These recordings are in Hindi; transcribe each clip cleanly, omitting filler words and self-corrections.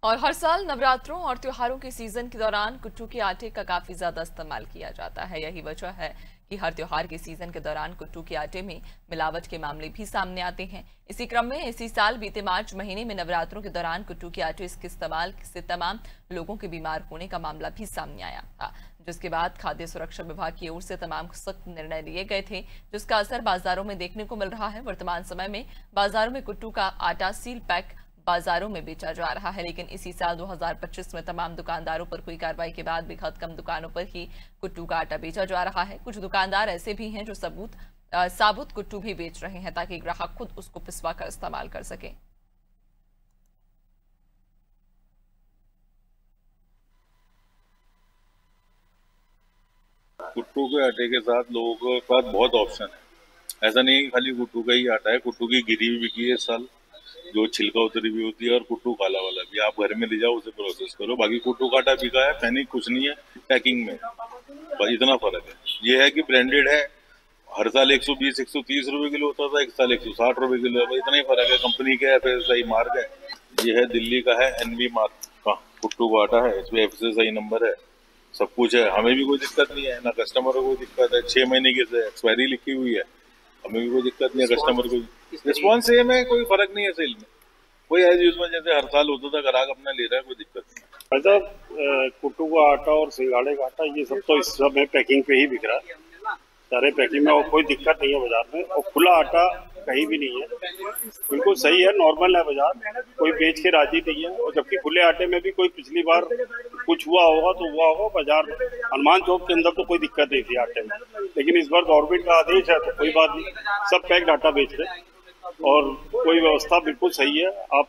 और हर साल नवरात्रों और त्योहारों के सीजन के दौरान कुट्टू के आटे का काफी ज्यादा इस्तेमाल किया जाता है। यही वजह है कि हर त्योहार के सीजन के दौरान कुट्टू के आटे में मिलावट के मामले भी सामने आते हैं। इसी क्रम में इसी साल बीते मार्च महीने में नवरात्रों के दौरान कुट्टू के आटे के इस्तेमाल से तमाम लोगों के बीमार होने का मामला भी सामने आया था, जिसके बाद खाद्य सुरक्षा विभाग की ओर से तमाम सख्त निर्णय लिए गए थे, जिसका असर बाजारों में देखने को मिल रहा है। वर्तमान समय में बाजारों में कुट्टू का आटा सील पैक बाजारों में बेचा जा रहा है, लेकिन इसी साल 2025 में तमाम दुकानदारों पर हुई कार्रवाई के बाद बेहद कम दुकानों पर ही कुट्टू का आटा बेचा जा रहा है। कुछ दुकानदार ऐसे भी हैं जो साबुत कुट्टू भी बेच रहे हैं ताकि ग्राहक खुद उसको पिसवा कर इस्तेमाल कर सके। कुट्टू के आटे के साथ लोगों के पास बहुत ऑप्शन है। ऐसा नहीं है कि खाली कुट्टू का ही आटा है। कुट्टू की गिरी भी बिकी है इस साल, जो छिलका उतरी भी होती है, और कुट्टू काला वाला भी। आप घर में ले जाओ, उसे प्रोसेस करो। बाकी कुट्टू का आटा बिका है, पैनिक कुछ नहीं है पैकिंग में, बस इतना फर्क है। ये है कि ब्रांडेड है। हर साल 120-130 रुपए किलो होता था, एक साल 160 रुपए किलो है, इतना ही फर्क है। कंपनी का FSSAI मार्क है। ये है दिल्ली का है, NV मार्क का कुट्टू का आटा है। इसमें FSSAI नंबर है, सब कुछ है। हमें भी कोई दिक्कत नहीं है, ना कस्टमर को कोई दिक्कत है। 6 महीने की एक्सपायरी लिखी हुई है, हमें भी कोई दिक्कत नहीं है। कस्टमर को रिस्पॉन्स सेम है, कोई फर्क नहीं है सेल में। कोई एज यूजल जैसे हर साल होता था, ग्राहक अपना ले रहा है, कोई दिक्कत नहीं। अच्छा, कुट्टू का आटा और सिंघाड़े का आटा ये सब तो इस समय पैकिंग पे ही बिक रहा है, सारे पैकिंग में, और कोई दिक्कत नहीं है बाजार में। और खुला आटा कहीं भी नहीं है, बिल्कुल सही है, नॉर्मल है बाजार, कोई बेच के राजी नहीं है। और जबकि खुले आटे में भी कोई पिछली बार कुछ हुआ होगा तो हुआ होगा बाजार में। हनुमान चौक के अंदर तो कोई दिक्कत नहीं थी आटे में, लेकिन इस बार गवर्नमेंट का आदेश है तो कोई बात नहीं, सब पैक्ड आटा बेच रहे और कोई व्यवस्था बिल्कुल सही है। आप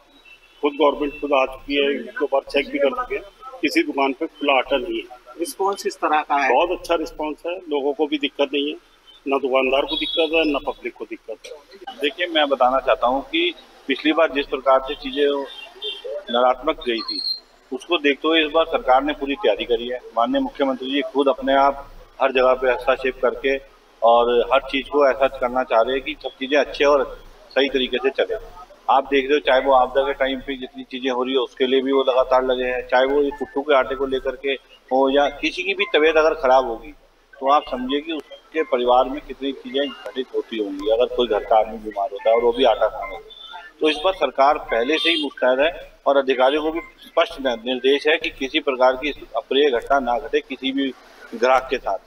गवर्नमेंट खुद आ चुकी है, एक बार चेक भी कर चुके हैं, किसी दुकान पे खुला आटा नहीं है। रिस्पॉन्स किस तरह का है? बहुत अच्छा रिस्पॉन्स है, लोगों को भी दिक्कत नहीं है, ना दुकानदार को दिक्कत है, ना पब्लिक को दिक्कत है। देखिए, मैं बताना चाहता हूँ कि पिछली बार जिस प्रकार से चीजें नकारात्मक गई थी, उसको देखते हुए इस बार सरकार ने पूरी तैयारी करी है। माननीय मुख्यमंत्री जी खुद अपने आप हर जगह पे हस्तक्षेप करके और हर चीज को ऐसा करना चाह रहे हैं कि सब चीजें अच्छे और सही तरीके से चले। आप देख रहे हो, चाहे वो आपदा के टाइम पे जितनी चीजें हो रही है उसके लिए भी वो लगातार लगे हैं, चाहे वो कुट्टू के आटे को लेकर के हो, या किसी की भी तबीयत अगर खराब होगी तो आप समझिए कि उसके परिवार में कितनी चीजें घटित होती होंगी अगर कोई घर का आदमी बीमार होता है और वो भी आटा खाने। तो इस पर सरकार पहले से ही मुस्तैद है और अधिकारियों को भी स्पष्ट निर्देश है कि किसी प्रकार की अप्रिय घटना ना घटे किसी भी ग्राहक के साथ।